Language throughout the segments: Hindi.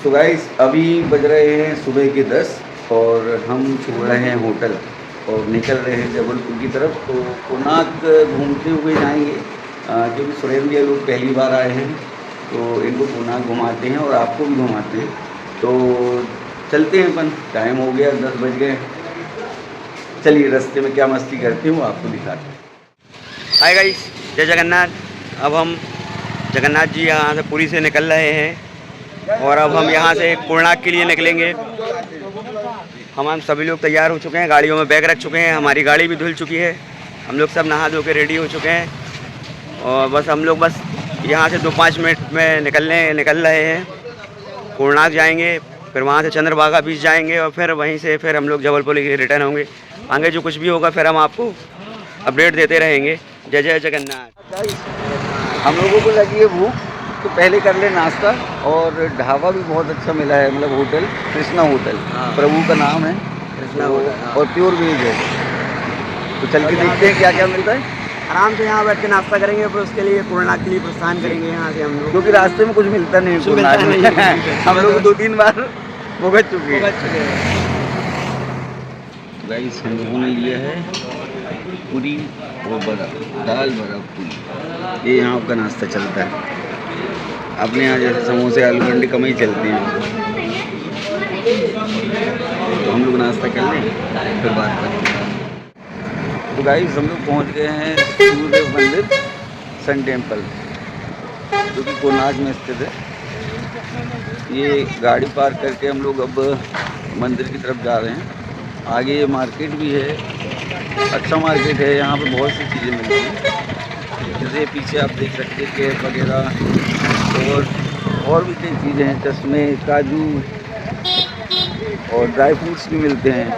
तो गाइस अभी बज रहे हैं सुबह के 10 और हम छोड़ रहे हैं होटल और निकल रहे हैं जबलपुर की तरफ। तो कोणार्क घूमते हुए जाएंगे क्योंकि सुरेंद्र भैया लोग पहली बार आए हैं तो इनको कोणार्क घुमाते हैं और आपको भी घुमाते हैं। तो चलते हैं अपन, टाइम हो गया 10 बज गए। चलिए रास्ते में क्या मस्ती करते हैं वो आपको दिखाते हैं। हाय गाइस, जय जगन्नाथ। अब हम जगन्नाथ जी यहाँ से पुरी से निकल रहे हैं और अब हम यहाँ से कोणार्क के लिए निकलेंगे। हम सभी लोग तैयार हो चुके हैं, गाड़ियों में बैग रख चुके हैं, हमारी गाड़ी भी धुल चुकी है, हम लोग सब नहा धो के रेडी हो चुके हैं और बस हम लोग बस यहाँ से 2-5 मिनट में निकल रहे हैं। कोणार्क जाएंगे, फिर वहाँ से चंद्रभागा बीच जाएंगे और फिर वहीं से फिर हम लोग जबलपुर के लिए रिटर्न होंगे। आगे जो कुछ भी होगा फिर हम आपको अपडेट देते रहेंगे। जय जय जगन्नाथ। हम लोगों को लगी है भूख तो पहले कर ले नाश्ता और ढाबा भी बहुत अच्छा मिला है, मतलब होटल कृष्णा होटल, प्रभु का नाम है कृष्णा होटल और प्योर वेज है। तो चल के देखते हैं क्या क्या मिलता है। आराम से यहाँ बैठ के नाश्ता करेंगे, फिर उसके लिए कोणार्क के लिए प्रस्थान करेंगे यहाँ से हम लोग, क्योंकि रास्ते में कुछ मिलता नहीं है। हम लोग 2-3 बार भुगत चुके हैं। गाइस हम लोगों ने लिया है पूरी और बड़ा दाल बड़ा पूरी, ये यहाँ का नाश्ता चलता है। अपने यहाँ जैसे समोसे आलू बंडी कम ही चलते हैं। तो हम लोग नाश्ता कर लें फिर बात करते हैं। तो गाइस हम लोग पहुँच गए हैं सूर्य मंदिर सन टेम्पल जो कि कोणार्क में स्थित है। ये गाड़ी पार्क करके हम लोग अब मंदिर की तरफ जा रहे हैं। आगे ये मार्केट भी है, अच्छा मार्केट है, यहाँ पे बहुत सी चीज़ें मिलती हैं। जैसे पीछे आप देख सकते हैं केक वगैरह और भी कई चीज़ें हैं, चश्मे, काजू और ड्राई फ्रूट्स भी मिलते हैं।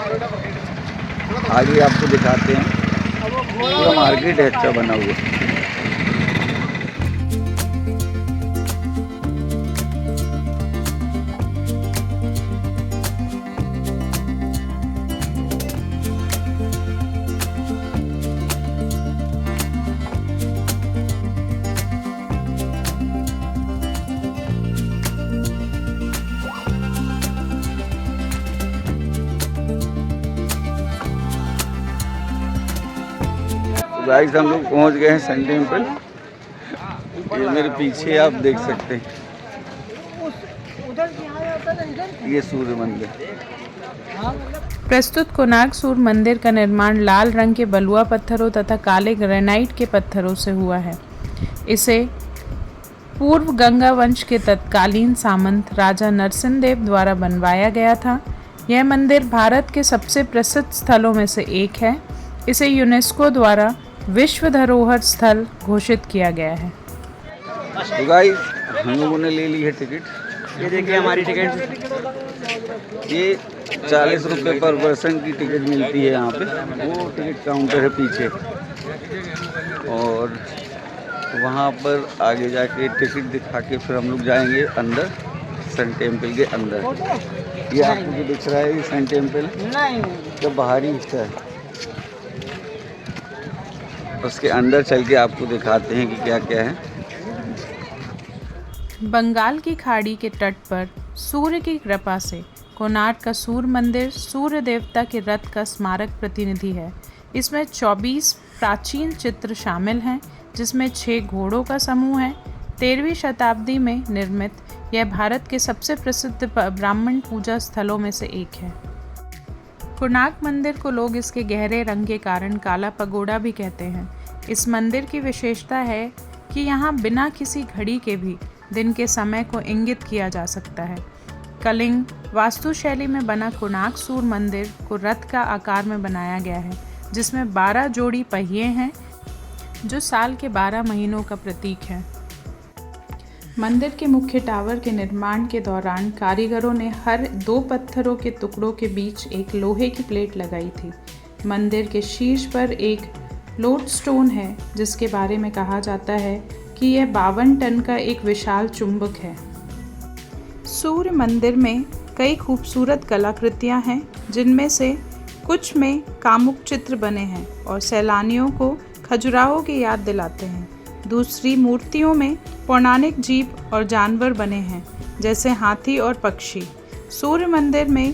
आगे आपको दिखाते हैं, पूरा मार्केट है अच्छा बना हुआ। गाइस हम लोग पहुंच गए हैं सन टेम्पल। ये मेरे पीछे आप देख सकते हैं, ये सूर्य मंदिर। प्रस्तुत कोणार्क सूर्य मंदिर का निर्माण लाल रंग के बलुआ पत्थरों तथा काले ग्रेनाइट के पत्थरों से हुआ है। इसे पूर्व गंगा वंश के तत्कालीन सामंत राजा नरसिंहदेव द्वारा बनवाया गया था। यह मंदिर भारत के सबसे प्रसिद्ध स्थलों में से एक है। इसे यूनेस्को द्वारा विश्व धरोहर स्थल घोषित किया गया है। तो गाइस हम लोगों ने ले ली है टिकट। ये देखिए हमारी टिकट। ये 40 रुपये पर पर्सन की टिकट मिलती है यहाँ पे। वो टिकट काउंटर है पीछे और वहाँ पर आगे जाके टिकट दिखा के फिर हम लोग जाएंगे अंदर सन टेम्पल के अंदर। ये आपको जो दिख रहा है ये सन टेम्पल का बाहरी हिस्सा है। उसके अंदर चल के आपको दिखाते हैं कि क्या क्या है। बंगाल की खाड़ी के तट पर सूर्य की कृपा से कोणार्क का सूर्य मंदिर सूर्य देवता के रथ का स्मारक प्रतिनिधि है। इसमें 24 प्राचीन चित्र शामिल हैं, जिसमें 6 घोड़ों का समूह है। 13वीं शताब्दी में निर्मित यह भारत के सबसे प्रसिद्ध ब्राह्मण पूजा स्थलों में से एक है। कोणार्क मंदिर को लोग इसके गहरे रंग के कारण काला पगोड़ा भी कहते हैं। इस मंदिर की विशेषता है कि यहाँ बिना किसी घड़ी के भी दिन के समय को इंगित किया जा सकता है। कलिंग वास्तुशैली में बना कोणार्क सूर्य मंदिर को रथ का आकार में बनाया गया है, जिसमें 12 जोड़ी पहिए हैं जो साल के 12 महीनों का प्रतीक है। मंदिर के मुख्य टावर के निर्माण के दौरान कारीगरों ने हर 2 पत्थरों के टुकड़ों के बीच एक लोहे की प्लेट लगाई थी। मंदिर के शीर्ष पर एक लोडस्टोन है, जिसके बारे में कहा जाता है कि यह 52 टन का एक विशाल चुंबक है। सूर्य मंदिर में कई खूबसूरत कलाकृतियां हैं, जिनमें से कुछ में कामुक चित्र बने हैं और सैलानियों को खजुराहो की याद दिलाते हैं। दूसरी मूर्तियों में पौराणिक जीव और जानवर बने हैं। जैसे हाथी और पक्षी। सूर्य मंदिर में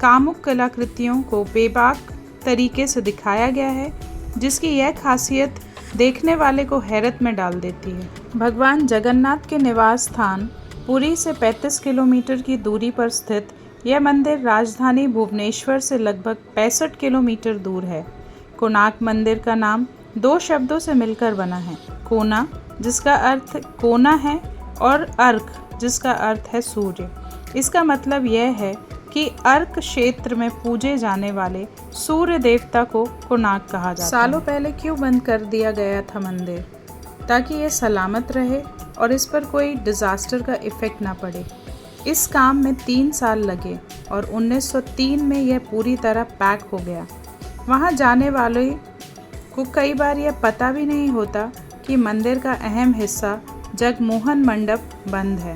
कामुक कलाकृतियों को बेबाक तरीके से दिखाया गया है, जिसकी यह खासियत देखने वाले को हैरत में डाल देती है। भगवान जगन्नाथ के निवास स्थान पुरी से 35 किलोमीटर की दूरी पर स्थित यह मंदिर राजधानी भुवनेश्वर से लगभग 65 किलोमीटर दूर है। कोणार्क मंदिर का नाम 2 शब्दों से मिलकर बना है, कोना जिसका अर्थ कोना है और अर्क जिसका अर्थ है सूर्य। इसका मतलब यह है कि अर्क क्षेत्र में पूजे जाने वाले सूर्य देवता को कोणार्क कहा जाता है। सालों पहले क्यों बंद कर दिया गया था मंदिर? ताकि ये सलामत रहे और इस पर कोई डिज़ास्टर का इफ़ेक्ट ना पड़े। इस काम में 3 साल लगे और 1903 में यह पूरी तरह पैक हो gaya। वहाँ जाने वाले को कई बार यह पता भी नहीं होता कि मंदिर का अहम हिस्सा जगमोहन मंडप बंद है।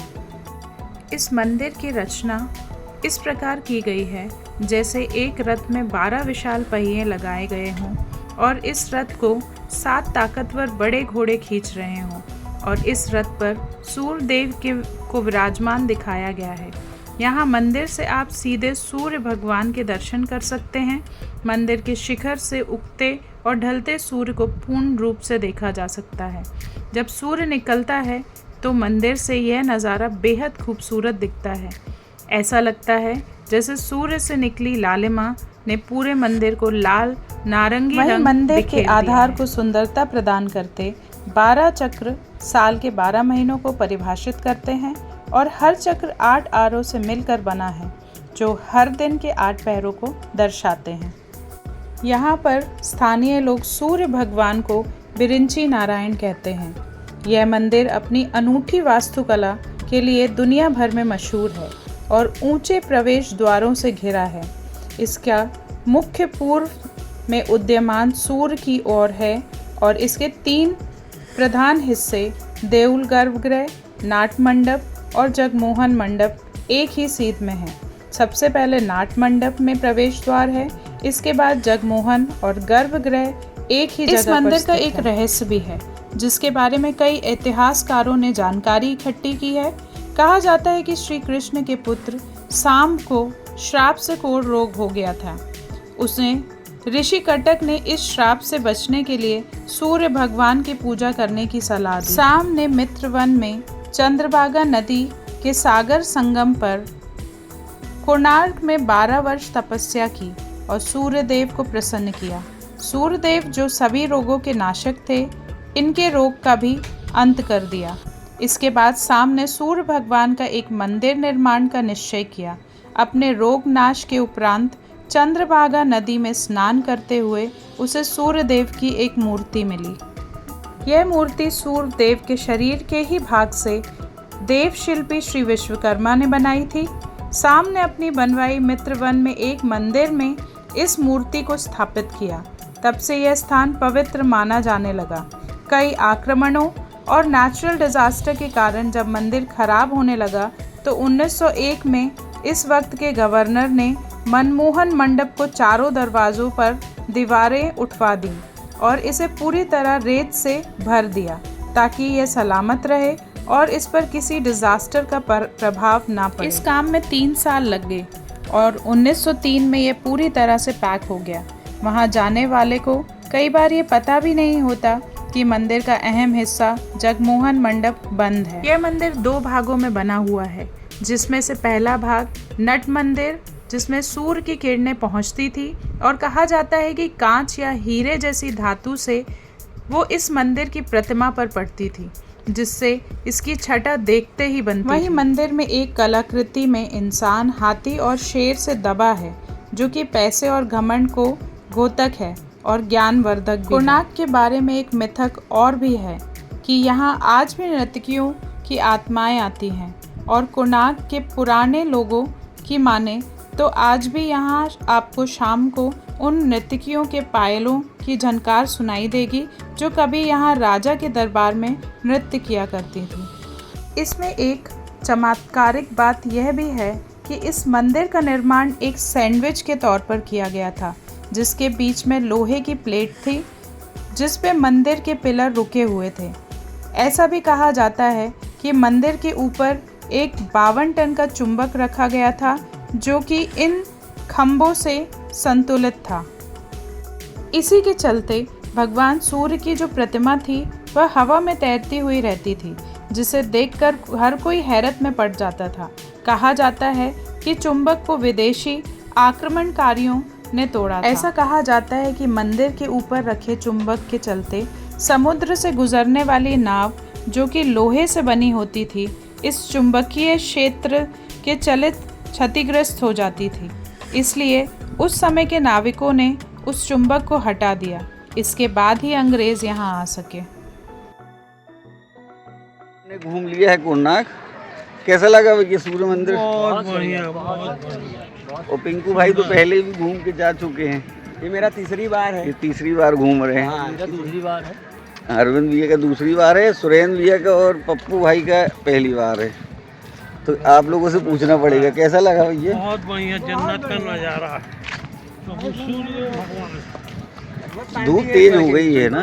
इस मंदिर की रचना इस प्रकार की गई है जैसे एक रथ में 12 विशाल पहिए लगाए गए हों और इस रथ को 7 ताकतवर बड़े घोड़े खींच रहे हों और इस रथ पर सूर्यदेव को विराजमान दिखाया गया है। यहाँ मंदिर से आप सीधे सूर्य भगवान के दर्शन कर सकते हैं। मंदिर के शिखर से उगते और ढलते सूर्य को पूर्ण रूप से देखा जा सकता है। जब सूर्य निकलता है तो मंदिर से यह नज़ारा बेहद खूबसूरत दिखता है। ऐसा लगता है जैसे सूर्य से निकली लालिमा ने पूरे मंदिर को लाल नारंगी रंग मंदिर के आधार को सुंदरता प्रदान करते 12 चक्र साल के 12 महीनों को परिभाषित करते हैं और हर चक्र 8 आरों से मिलकर बना है जो हर दिन के 8 पहरों को दर्शाते हैं। यहाँ पर स्थानीय लोग सूर्य भगवान को बिरिंची नारायण कहते हैं। यह मंदिर अपनी अनूठी वास्तुकला के लिए दुनिया भर में मशहूर है और ऊंचे प्रवेश द्वारों से घिरा है। इसका मुख्य पूर्व में उदीयमान सूर्य की ओर है और इसके 3 प्रधान हिस्से देउल गर्भगृह, नाट मंडप और जगमोहन मंडप एक ही सीध में हैं। सबसे पहले नाट मंडप में प्रवेश द्वार है, इसके बाद जगमोहन और गर्भगृह एक ही जगह। इस मंदिर का एक रहस्य भी है जिसके बारे में कई इतिहासकारों ने जानकारी इकट्ठी की है। कहा जाता है कि श्री कृष्ण के पुत्र साम को श्राप से कोढ़ रोग हो गया था। उसने ऋषि कटक ने इस श्राप से बचने के लिए सूर्य भगवान की पूजा करने की सलाह दी। साम ने मित्रवन में चंद्रभागा नदी के सागर संगम पर कोणार्क में 12 वर्ष तपस्या की और सूर्यदेव को प्रसन्न किया। सूर्यदेव जो सभी रोगों के नाशक थे, इनके रोग का भी अंत कर दिया। इसके बाद साम ने सूर्य भगवान का एक मंदिर निर्माण का निश्चय किया। अपने रोग नाश के उपरांत चंद्रभागा नदी में स्नान करते हुए उसे सूर्यदेव की एक मूर्ति मिली। यह मूर्ति सूर्यदेव के शरीर के ही भाग से देव शिल्पी श्री विश्वकर्मा ने बनाई थी। साम ने अपनी बनवाई मित्रवन में एक मंदिर में इस मूर्ति को स्थापित किया। तब से यह स्थान पवित्र माना जाने लगा। कई आक्रमणों और नेचुरल डिजास्टर के कारण जब मंदिर खराब होने लगा तो 1901 में इस वक्त के गवर्नर ने मनमोहन मंडप को चारों दरवाज़ों पर दीवारें उठवा दी और इसे पूरी तरह रेत से भर दिया ताकि यह सलामत रहे और इस पर किसी डिजास्टर का प्रभाव ना पड़े। इस काम में 3 साल लग गए और 1903 में यह पूरी तरह से पैक हो गया। वहाँ जाने वाले को कई बार ये पता भी नहीं होता कि मंदिर का अहम हिस्सा जगमोहन मंडप बंद है। यह मंदिर 2 भागों में बना हुआ है, जिसमें से पहला भाग नट मंदिर जिसमें सूर्य की किरणें पहुंचती थी और कहा जाता है कि कांच या हीरे जैसी धातु से वो इस मंदिर की प्रतिमा पर पड़ती थी, जिससे इसकी छटा देखते ही बनती। वहीं मंदिर में एक कलाकृति में इंसान, हाथी और शेर से दबा है जो कि पैसे और घमंड को घोतक है और ज्ञानवर्धक भी। कोणार्क के बारे में एक मिथक और भी है कि यहाँ आज भी नर्तकियों की आत्माएं आती हैं और कोणार्क के पुराने लोगों की माने तो आज भी यहाँ आपको शाम को उन नर्तकियों के पायलों की झनकार सुनाई देगी जो कभी यहाँ राजा के दरबार में नृत्य किया करती थी। इसमें एक चमत्कारिक बात यह भी है कि इस मंदिर का निर्माण एक सैंडविच के तौर पर किया गया था, जिसके बीच में लोहे की प्लेट थी जिस पे मंदिर के पिलर रुके हुए थे। ऐसा भी कहा जाता है कि मंदिर के ऊपर एक 52 टन का चुंबक रखा गया था जो कि इन खंभों से संतुलित था। इसी के चलते भगवान सूर्य की जो प्रतिमा थी वह हवा में तैरती हुई रहती थी, जिसे देखकर हर कोई हैरत में पड़ जाता था। कहा जाता है कि चुंबक को विदेशी आक्रमणकारियों ने तोड़ा था। ऐसा कहा जाता है कि मंदिर के ऊपर रखे चुंबक के चलते समुद्र से गुजरने वाली नाव जो कि लोहे से बनी होती थी, इस चुंबकीय क्षेत्र के चलित क्षतिग्रस्त हो जाती थी। इसलिए उस समय के नाविकों ने उस चुंबक को हटा दिया। इसके बाद ही अंग्रेज यहाँ आ सके। ने घूम लिया है कोणार्क, कैसा लगा भैया सूर्य मंदिर? बहुत बढ़िया, बहुत बढ़िया। और पिंकू भाई तो पहले भी घूम के जा चुके हैं, ये मेरा तीसरी बार है। ये तीसरी बार घूम रहे हैं। हाँ, मेरा दूसरी बार है। अरविंद भैया का दूसरी बार है, सुरेंद्र भैया का और पप्पू भाई का पहली बार है। तो आप लोगों से पूछना पड़ेगा कैसा लगा भैया? बहुत बढ़िया, जन्नत का नज़ारा है। तो सूर्य भगवान, धूप तेज हो गई है ना,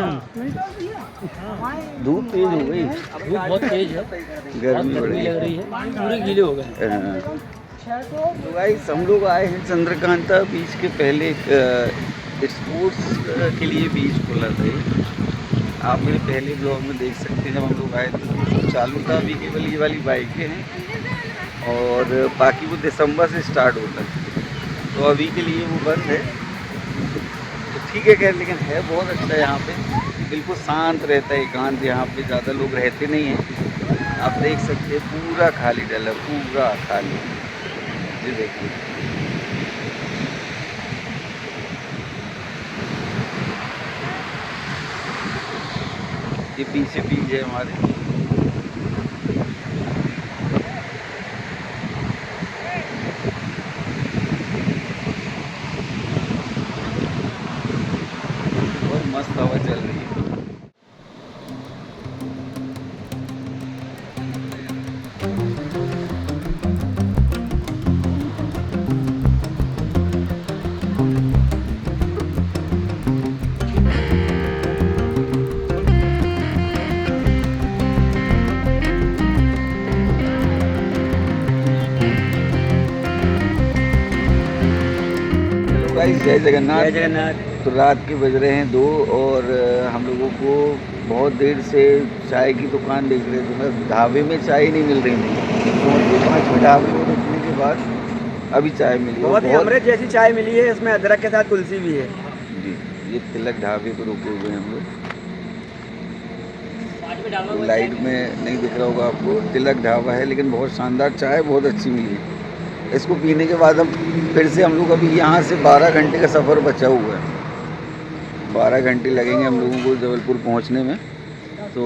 धूप तेज हो गई, धूप बहुत तेज है, गर्मी बढ़ लग रही है, पूरे गीले हो गए। तो गाइस हम लोग आए हैं चंद्रकांता बीच के पहले एक स्पोर्ट्स के लिए बीच खुला था ये। आप मेरे पहले ब्लॉग में देख सकते हैं, जब हम लोग आए थे तो चालू था। अभी केवल ये वाली बाइकें हैं और बाकी वो दिसंबर से स्टार्ट होता है, तो अभी के लिए वो बंद है। तो ठीक है खैर, लेकिन है बहुत अच्छा यहाँ पे, बिल्कुल शांत रहता है, एकांत। यहाँ पे ज़्यादा लोग रहते नहीं हैं। आप देख सकते हैं पूरा खाली डला, पूरा खाली। ये देखिए, ये पीछे बीज है हमारे। बहुत मस्त हवा चल रही है। गाइस जय जगन्नाथ। जय जगन्नाथ। तो रात के बज रहे हैं 2 और हम लोगों को बहुत देर से चाय की दुकान देख रहे थे, मतलब ढाबे में चाय नहीं मिल रही थी। तो 5 ढाबे में रुकने के बाद अभी चाय मिली। बहुत ही अमृत जैसी चाय मिली है, इसमें अदरक के साथ तुलसी भी है। जी, ये तिलक ढाबे पर रुके हुए हैं हम लोग। लाइट में नहीं दिख रहा होगा आपको, तिलक ढाबा है, लेकिन बहुत शानदार चाय बहुत अच्छी मिली है। इसको पीने के बाद हम फिर से हम लोग अभी यहाँ से 12 घंटे का सफ़र बचा हुआ है। 12 घंटे लगेंगे हम लोगों को जबलपुर पहुँचने में। तो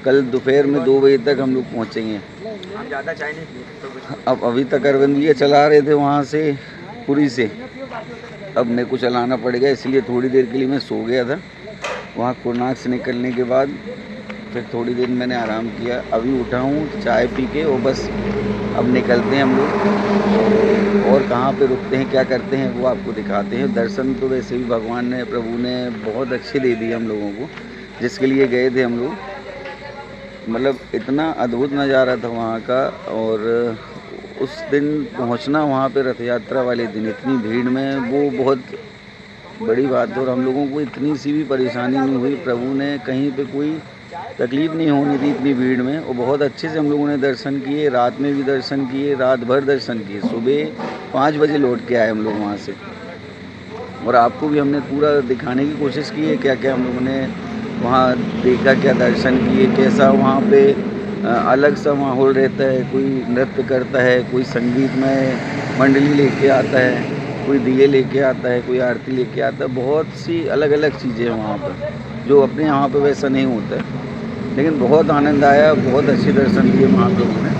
कल दोपहर में 2 बजे तक हम लोग पहुँचेंगे। हम ज़्यादा चाय नहीं पीते। अब अभी तक अरविंद भैया चला रहे थे वहाँ से पुरी से, अब मेरे को चलाना पड़ेगा, इसलिए थोड़ी देर के लिए मैं सो गया था। वहाँ कोणार्क से निकलने के बाद फिर थोड़ी देर मैंने आराम किया। अभी उठा हूँ चाय पी के और बस अब निकलते हैं हम लोग। और कहाँ पे रुकते हैं, क्या करते हैं, वो आपको दिखाते हैं। दर्शन तो वैसे भी भगवान ने, प्रभु ने बहुत अच्छे दे दिए हम लोगों को, जिसके लिए गए थे हम लोग। मतलब इतना अद्भुत नज़ारा था वहाँ का। और उस दिन पहुँचना वहाँ पे रथ यात्रा वाले दिन इतनी भीड़ में, वो बहुत बड़ी बात है। और हम लोगों को इतनी सी भी परेशानी नहीं हुई, प्रभु ने कहीं पे कोई तकलीफ़ नहीं होनी थी इतनी भीड़ में। और बहुत अच्छे से हम लोगों ने दर्शन किए, रात में भी दर्शन किए, रात भर दर्शन किए। सुबह 5 बजे लौट के आए हम लोग वहाँ से। और आपको भी हमने पूरा दिखाने की कोशिश की है क्या क्या हम लोगों ने वहाँ देखा, क्या दर्शन किए, कैसा वहाँ पे अलग सा माहौल रहता है। कोई नृत्य करता है, कोई संगीतमय मंडली लेके आता है, कोई दिए लेके आता है, कोई आरती लेके आता है। बहुत सी अलग अलग चीज़ें हैं वहाँ पर, जो अपने यहाँ पे वैसा नहीं होता है। लेकिन बहुत आनंद आया, बहुत अच्छे दर्शन किए महाप्रभु ने।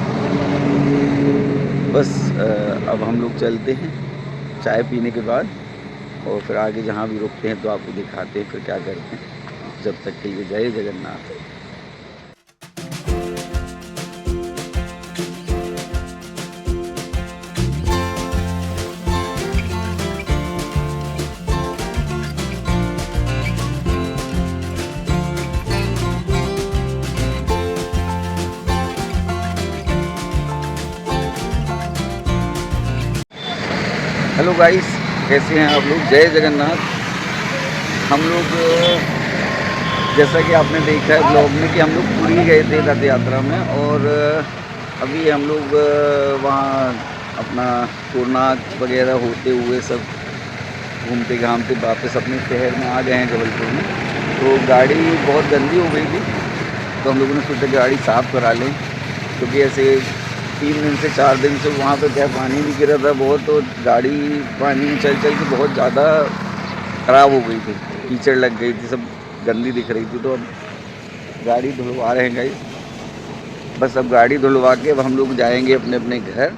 बस अब हम लोग चलते हैं चाय पीने के बाद, और फिर आगे जहाँ भी रुकते हैं तो आपको दिखाते हैं फिर क्या करते हैं। जब तक के लिए जय जगन्नाथ। हेलो गाइस, कैसे हैं आप लोग? जय जगन्नाथ। हम लोग जैसा कि आपने देखा है ब्लॉग में कि हम लोग पुरी गए थे रथ यात्रा में, और अभी हम लोग वहाँ अपना कोणार्क वगैरह होते हुए सब घूमते घामते वापस अपने शहर में आ गए हैं जबलपुर में। तो गाड़ी बहुत गंदी हो गई थी, तो हम लोगों ने सोचा गाड़ी साफ़ करा लें, क्योंकि ऐसे 3 दिन से 4 दिन से वहाँ पे क्या पानी भी गिरा था बहुत, तो गाड़ी पानी में चल चल के बहुत ज़्यादा ख़राब हो गई थी, कीचड़ लग गई थी, सब गंदी दिख रही थी। तो अब गाड़ी धुलवा रहे हैं गाइस। बस अब गाड़ी धुलवा के अब हम लोग जाएंगे अपने अपने घर।